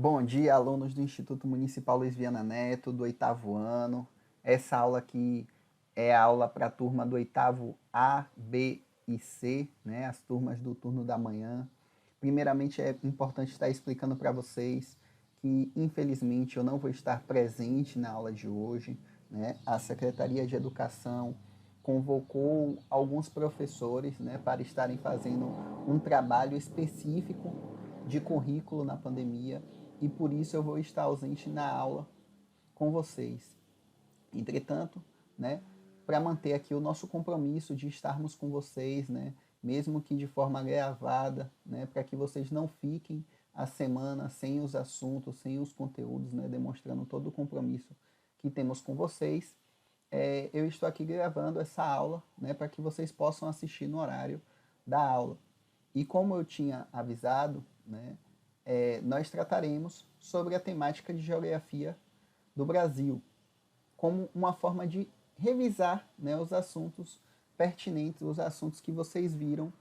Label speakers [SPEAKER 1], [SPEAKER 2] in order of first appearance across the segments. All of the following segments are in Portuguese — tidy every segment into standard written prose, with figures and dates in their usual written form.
[SPEAKER 1] Bom dia, alunos do Instituto Municipal Luiz Viana Neto, do 8º ano. Essa aula aqui é a aula para a turma do 8º A, B e C, né? As turmas do turno da manhã. Primeiramente, é importante estar explicando para vocês que, infelizmente, eu não vou estar presente na aula de hoje, né? A Secretaria de Educação convocou alguns professores, né, para estarem fazendo um trabalho específico de currículo na pandemia e por isso eu vou estar ausente na aula com vocês. Entretanto, né, para manter aqui o nosso compromisso de estarmos com vocês, né, mesmo que de forma gravada, né, para que vocês não fiquem a semana sem os assuntos, sem os conteúdos, né, demonstrando todo o compromisso que temos com vocês, eu estou aqui gravando essa aula, né, para que vocês possam assistir no horário da aula. E como eu tinha avisado, né, nós trataremos sobre a temática de geografia do Brasil, como uma forma de revisar, né, os assuntos pertinentes, os assuntos que vocês viram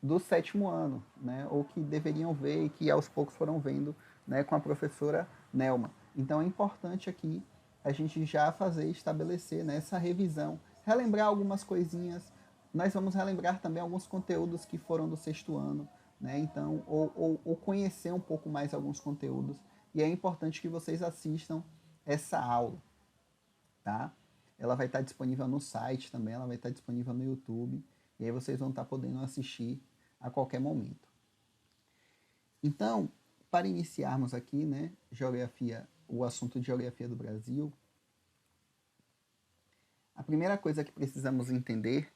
[SPEAKER 1] do 7º ano, né, ou que deveriam ver e que aos poucos foram vendo, né, com a professora Nelma. Então é importante aqui a gente já estabelecer, né, essa revisão, relembrar algumas coisinhas. Nós vamos relembrar também alguns conteúdos que foram do 6º ano, né, então, ou conhecer um pouco mais alguns conteúdos. E é importante que vocês assistam essa aula, tá? Ela vai estar disponível no site também, ela vai estar disponível no YouTube, e aí vocês vão estar podendo assistir a qualquer momento. Então, para iniciarmos aqui, né, geografia, o assunto de geografia do Brasil, a primeira coisa que precisamos entender,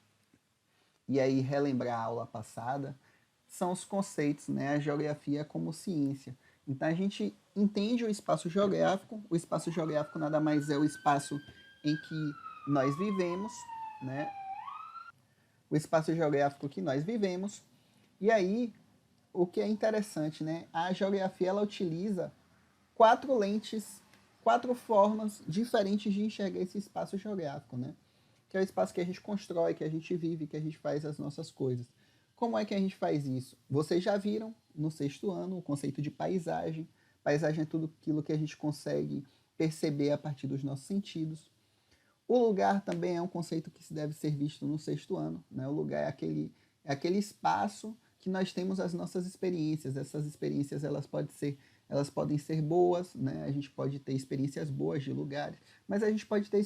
[SPEAKER 1] e aí relembrar a aula passada, são os conceitos, né, a geografia como ciência. Então a gente entende o espaço geográfico nada mais é o espaço em que nós vivemos, né, o espaço geográfico que nós vivemos, e aí o que é interessante, né, a geografia ela utiliza 4 lentes, 4 formas diferentes de enxergar esse espaço geográfico, né? Que é o espaço que a gente constrói, que a gente vive, que a gente faz as nossas coisas. Como é que a gente faz isso? Vocês já viram no 6º ano o conceito de paisagem. Paisagem é tudo aquilo que a gente consegue perceber a partir dos nossos sentidos. O lugar também é um conceito que se deve ser visto no 6º ano, né? O lugar é aquele espaço que nós temos as nossas experiências. Essas experiências elas podem ser boas, né? A gente pode ter experiências boas de lugares, mas a gente pode ter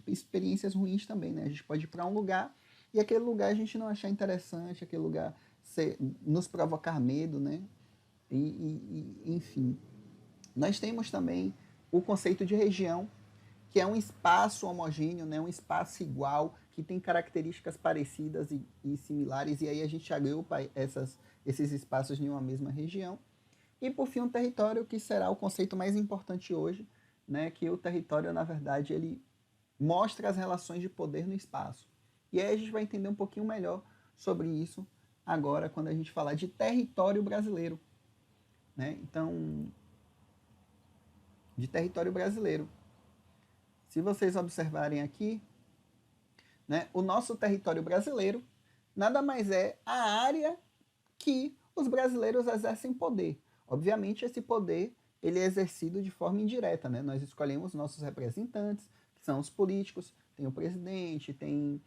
[SPEAKER 1] experiências ruins também, né? A gente pode ir para um lugar e aquele lugar a gente não achar interessante, aquele lugar nos provocar medo, né? Enfim. Nós temos também o conceito de região, que é um espaço homogêneo, né? Um espaço igual, que tem características parecidas e similares, e aí a gente agrupa esses espaços em uma mesma região. E, por fim, um território, que será o conceito mais importante hoje, né? Que o território, na verdade, ele mostra as relações de poder no espaço. E aí a gente vai entender um pouquinho melhor sobre isso agora, quando a gente falar de território brasileiro, né? Então, de território brasileiro. Se vocês observarem aqui, né, o nosso território brasileiro nada mais é a área que os brasileiros exercem poder. Obviamente, esse poder ele é exercido de forma indireta, né? Nós escolhemos nossos representantes, que são os políticos, tem o presidente, tem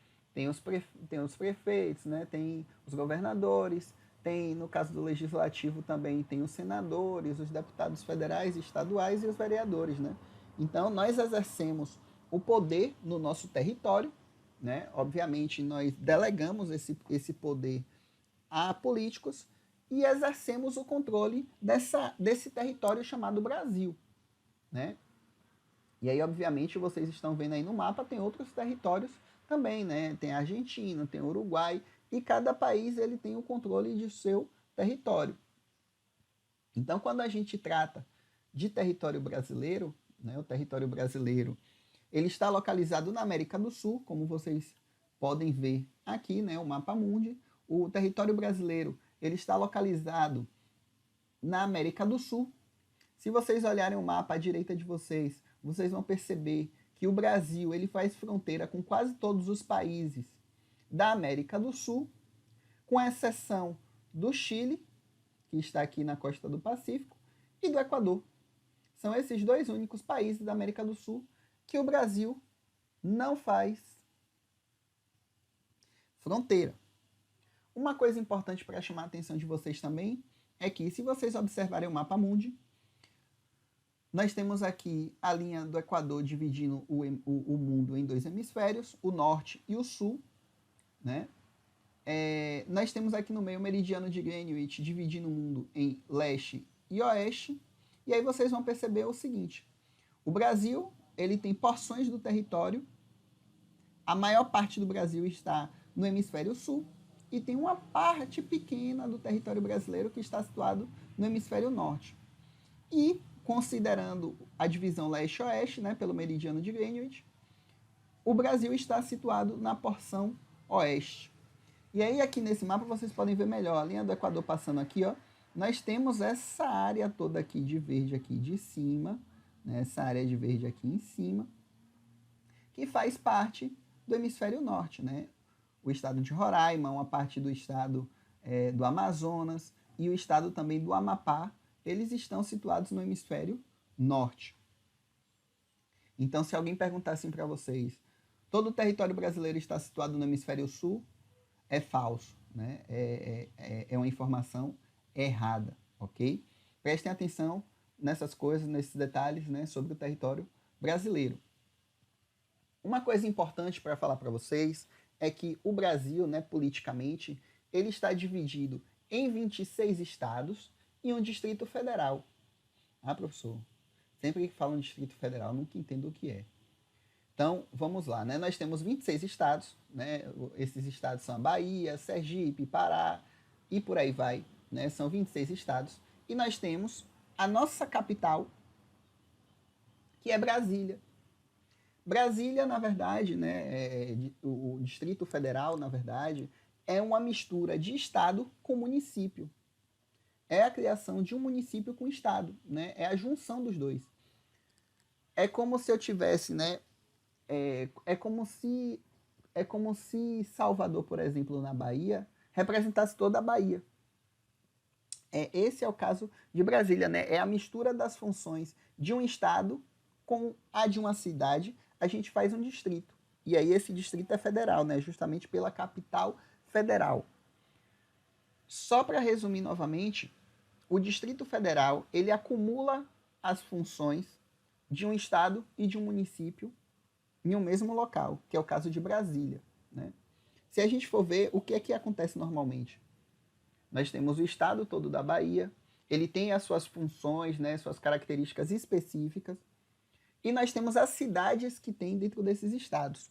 [SPEAKER 1] os prefeitos, né? Tem os governadores, tem, no caso do legislativo também, tem os senadores, os deputados federais e estaduais e os vereadores, né? Então, nós exercemos o poder no nosso território, né? Obviamente, nós delegamos esse poder a políticos e exercemos o controle desse território chamado Brasil, né? E aí, obviamente, vocês estão vendo aí no mapa, tem outros territórios também, né? Tem a Argentina, tem o Uruguai, e cada país ele tem o controle de seu território. Então, quando a gente trata de território brasileiro, né, o território brasileiro, ele está localizado na América do Sul, como vocês podem ver aqui, né, o mapa mundi. O território brasileiro ele está localizado na América do Sul. Se vocês olharem o mapa à direita de vocês, vocês vão perceber que o Brasil ele faz fronteira com quase todos os países da América do Sul, com exceção do Chile, que está aqui na costa do Pacífico, e do Equador. São esses dois únicos países da América do Sul que o Brasil não faz fronteira. Uma coisa importante para chamar a atenção de vocês também é que, se vocês observarem o mapa mundi, nós temos aqui a linha do Equador dividindo o mundo em dois hemisférios, o norte e o sul, né? Nós temos aqui no meio o meridiano de Greenwich dividindo o mundo em leste e oeste, e aí vocês vão perceber o seguinte: o Brasil, ele tem porções do território, a maior parte do Brasil está no hemisfério sul, e tem uma parte pequena do território brasileiro que está situado no hemisfério norte. E, considerando a divisão leste-oeste, né, pelo meridiano de Greenwich, o Brasil está situado na porção oeste. E aí, aqui nesse mapa, vocês podem ver melhor, a linha do Equador passando aqui, ó, nós temos essa área toda aqui de verde aqui de cima, né, essa área de verde aqui em cima, que faz parte do hemisfério norte, né? O estado de Roraima, uma parte do estado do Amazonas e o estado também do Amapá, eles estão situados no hemisfério norte. Então, se alguém perguntar assim para vocês, todo o território brasileiro está situado no hemisfério sul, é falso, né? É uma informação errada, ok? Prestem atenção nessas coisas, nesses detalhes, né, sobre o território brasileiro. Uma coisa importante para falar para vocês é que o Brasil, né, politicamente, ele está dividido em 26 estados e um Distrito Federal. Ah, professor, sempre que falam Distrito Federal, eu nunca entendo o que é. Então, vamos lá, né? Nós temos 26 estados, né? Esses estados são a Bahia, Sergipe, Pará e por aí vai, né? São 26 estados. E nós temos a nossa capital, que é Brasília. Brasília, na verdade, né, o Distrito Federal, na verdade, é uma mistura de estado com município. É a criação de um município com estado, né? É a junção dos dois. É como se eu tivesse, né? É como se Salvador, por exemplo, na Bahia, representasse toda a Bahia. Esse é o caso de Brasília, né? É a mistura das funções de um estado com a de uma cidade. A gente faz um distrito. E aí esse distrito é federal, né? Justamente pela capital federal. Só para resumir novamente, o Distrito Federal, ele acumula as funções de um estado e de um município em um mesmo local, que é o caso de Brasília, né? Se a gente for ver, o que é que acontece normalmente? Nós temos o estado todo da Bahia, ele tem as suas funções, né, suas características específicas, e nós temos as cidades que tem dentro desses estados.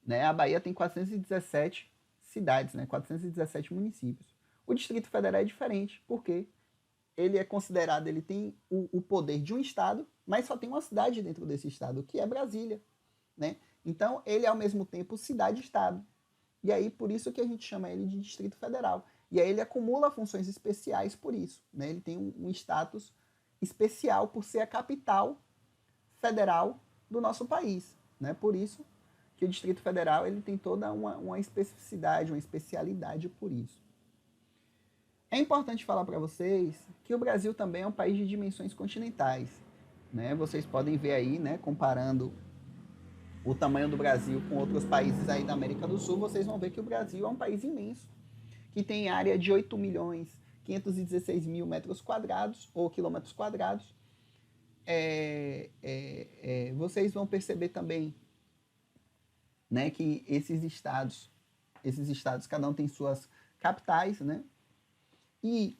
[SPEAKER 1] Né? A Bahia tem 417 cidades, né, 417 municípios. O Distrito Federal é diferente, porque ele é considerado, ele tem o poder de um estado, mas só tem uma cidade dentro desse estado, que é Brasília, né? Então, ele é ao mesmo tempo cidade-estado. E aí, por isso que a gente chama ele de Distrito Federal. E aí ele acumula funções especiais por isso, né? Ele tem um status especial por ser a capital federal do nosso país, né? Por isso que o Distrito Federal ele tem toda uma especificidade, uma especialidade por isso. É importante falar para vocês que o Brasil também é um país de dimensões continentais, né? Vocês podem ver aí, né, comparando o tamanho do Brasil com outros países aí da América do Sul, vocês vão ver que o Brasil é um país imenso, que tem área de 8.516.000 metros quadrados ou quilômetros quadrados. Vocês vão perceber também, né, que esses estados, cada um tem suas capitais, né? E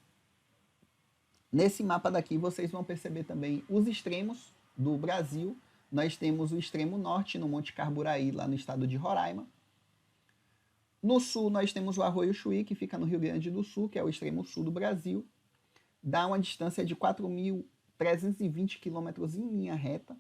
[SPEAKER 1] nesse mapa daqui vocês vão perceber também os extremos do Brasil. Nós temos o extremo norte no Monte Carburaí, lá no estado de Roraima. No sul nós temos o Arroio Chuí, que fica no Rio Grande do Sul, que é o extremo sul do Brasil. Dá uma distância de 4.320 quilômetros em linha reta.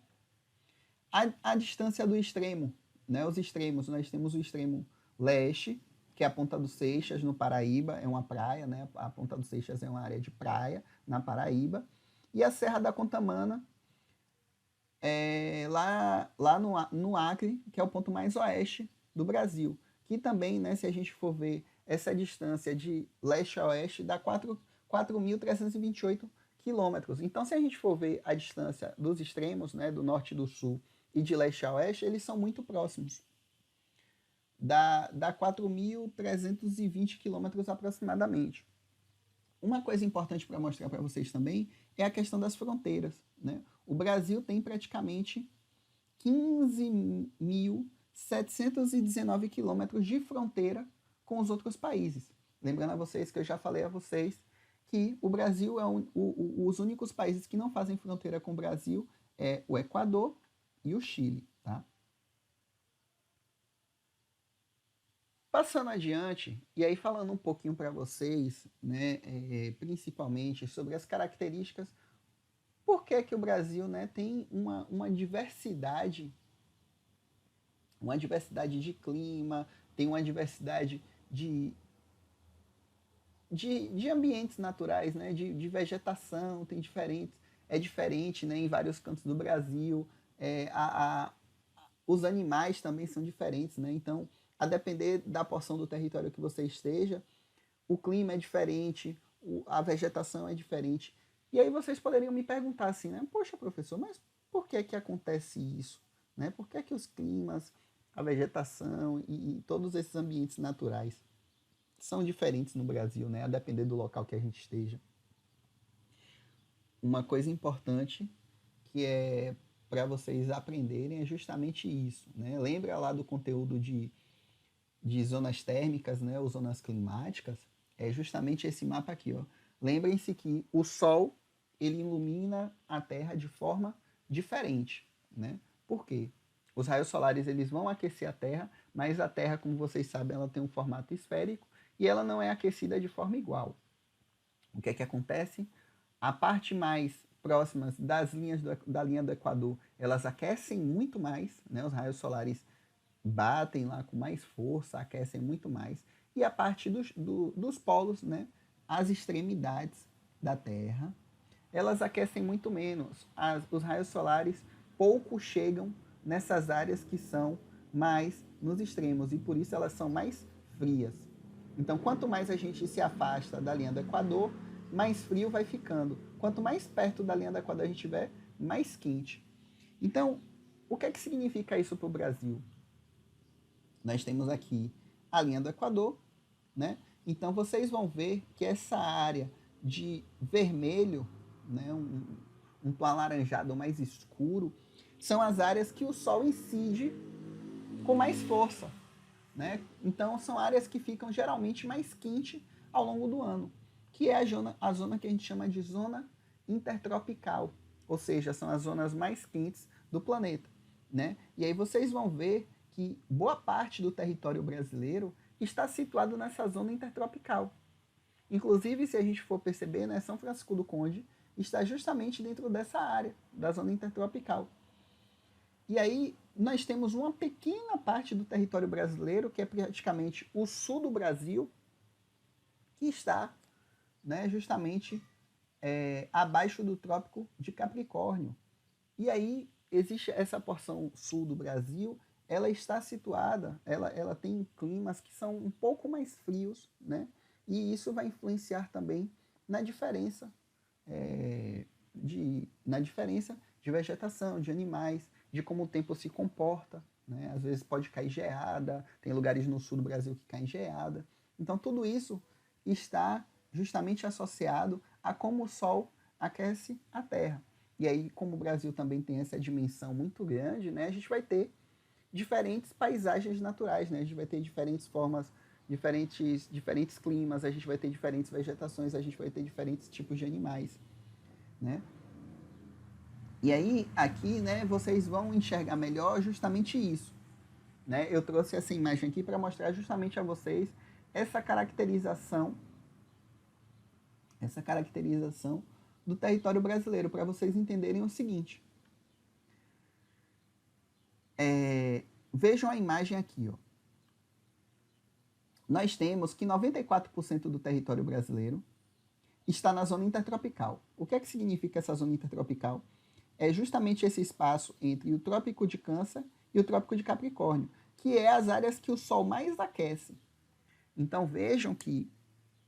[SPEAKER 1] A distância do extremo, né, os extremos, nós temos o extremo leste, que é a Ponta dos Seixas, no Paraíba, é uma praia, né? A Ponta dos Seixas é uma área de praia, na Paraíba. E a Serra da Contamana, lá no Acre, que é o ponto mais oeste do Brasil. Que também, né, se a gente for ver essa distância de leste a oeste, dá 4.328 quilômetros. Então, se a gente for ver a distância dos extremos, né, do norte e do sul, e de leste a oeste, eles são muito próximos. Dá 4.320 quilômetros aproximadamente. Uma coisa importante para mostrar para vocês também é a questão das fronteiras, né? O Brasil tem praticamente 15.719 quilômetros de fronteira com os outros países. Lembrando a vocês que eu já falei a vocês que o Brasil é os únicos países que não fazem fronteira com o Brasil é o Equador e o Chile, tá? Passando adiante, e aí falando um pouquinho para vocês, né, principalmente sobre as características, por que que o Brasil, né, tem uma diversidade de clima, tem uma diversidade de ambientes naturais, né, de vegetação, tem diferentes, é diferente, né, em vários cantos do Brasil, os animais também são diferentes, né, então, a depender da porção do território que você esteja, o clima é diferente, a vegetação é diferente. E aí vocês poderiam me perguntar assim, né? Poxa, professor, mas por que que acontece isso? Né? Por que que os climas, a vegetação e todos esses ambientes naturais são diferentes no Brasil, né? A depender do local que a gente esteja. Uma coisa importante que é para vocês aprenderem é justamente isso, né? Lembra lá do conteúdo de zonas térmicas, né, ou zonas climáticas, é justamente esse mapa aqui, ó. Lembrem-se que o Sol, ele ilumina a Terra de forma diferente, né? Por quê? Os raios solares, eles vão aquecer a Terra, mas a Terra, como vocês sabem, ela tem um formato esférico e ela não é aquecida de forma igual. O que é que acontece? A parte mais próximas das linhas da linha do Equador, elas aquecem muito mais, né? Os raios solares batem lá com mais força, aquecem muito mais. E a parte dos polos, né, as extremidades da Terra, elas aquecem muito menos. Os raios solares pouco chegam nessas áreas que são mais nos extremos e por isso elas são mais frias. Então, quanto mais a gente se afasta da linha do Equador, mais frio vai ficando. Quanto mais perto da linha do Equador a gente estiver, mais quente. Então, o que é que significa isso para o Brasil? Nós temos aqui a linha do Equador, né? Então vocês vão ver que essa área de vermelho, né, um tom alaranjado mais escuro, são as áreas que o Sol incide com mais força, né? Então são áreas que ficam geralmente mais quentes ao longo do ano, que é a zona que a gente chama de zona intertropical, ou seja, são as zonas mais quentes do planeta, né? E aí vocês vão ver que boa parte do território brasileiro está situado nessa zona intertropical. Inclusive, se a gente for perceber, né, São Francisco do Conde está justamente dentro dessa área, da zona intertropical. E aí nós temos uma pequena parte do território brasileiro, que é praticamente o sul do Brasil, que está, né, justamente abaixo do Trópico de Capricórnio. E aí existe essa porção sul do Brasil, ela está situada, ela tem climas que são um pouco mais frios, né? E isso vai influenciar também na diferença na diferença de vegetação, de animais, de como o tempo se comporta, né? Às vezes pode cair geada, tem lugares no sul do Brasil que caem geada. Então tudo isso está justamente associado a como o Sol aquece a Terra. E aí, como o Brasil também tem essa dimensão muito grande, né, a gente vai ter diferentes paisagens naturais, né? A gente vai ter diferentes formas, diferentes climas, a gente vai ter diferentes vegetações, a gente vai ter diferentes tipos de animais, né? E aí, aqui, né, vocês vão enxergar melhor justamente isso, né? Eu trouxe essa imagem aqui para mostrar justamente a vocês essa caracterização do território brasileiro, para vocês entenderem o seguinte. Vejam a imagem aqui, ó. Nós temos que 94% do território brasileiro está na zona intertropical. O que é que significa essa zona intertropical? É justamente esse espaço entre o Trópico de Câncer e o Trópico de Capricórnio, que é as áreas que o Sol mais aquece. Então vejam que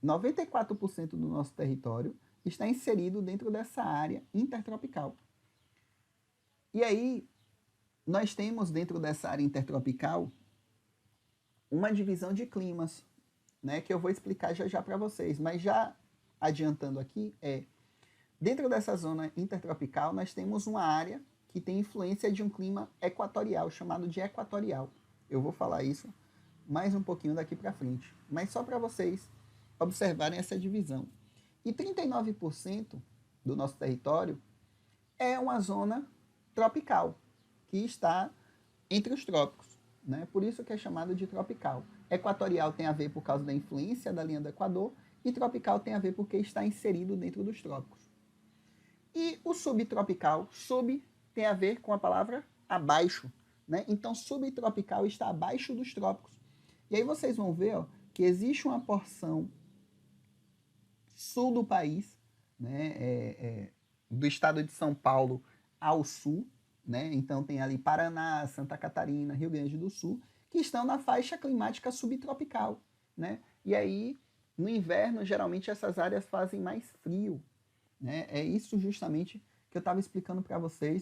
[SPEAKER 1] 94% do nosso território está inserido dentro dessa área intertropical. E aí, nós temos dentro dessa área intertropical uma divisão de climas, né, que eu vou explicar já já para vocês, mas já adiantando aqui, dentro dessa zona intertropical nós temos uma área que tem influência de um clima equatorial, chamado de equatorial. Eu vou falar isso mais um pouquinho daqui para frente, mas só para vocês observarem essa divisão. E 39% do nosso território é uma zona tropical, que está entre os trópicos, né? Por isso que é chamado de tropical. Equatorial tem a ver por causa da influência da linha do Equador, e tropical tem a ver porque está inserido dentro dos trópicos. E o subtropical, sub tem a ver com a palavra abaixo, né? Então subtropical está abaixo dos trópicos. E aí vocês vão ver, ó, que existe uma porção sul do país, né? Do estado de São Paulo ao sul, né? Então tem ali Paraná, Santa Catarina, Rio Grande do Sul, que estão na faixa climática subtropical, né? E aí, no inverno, geralmente essas áreas fazem mais frio, né? É isso justamente que eu estava explicando para vocês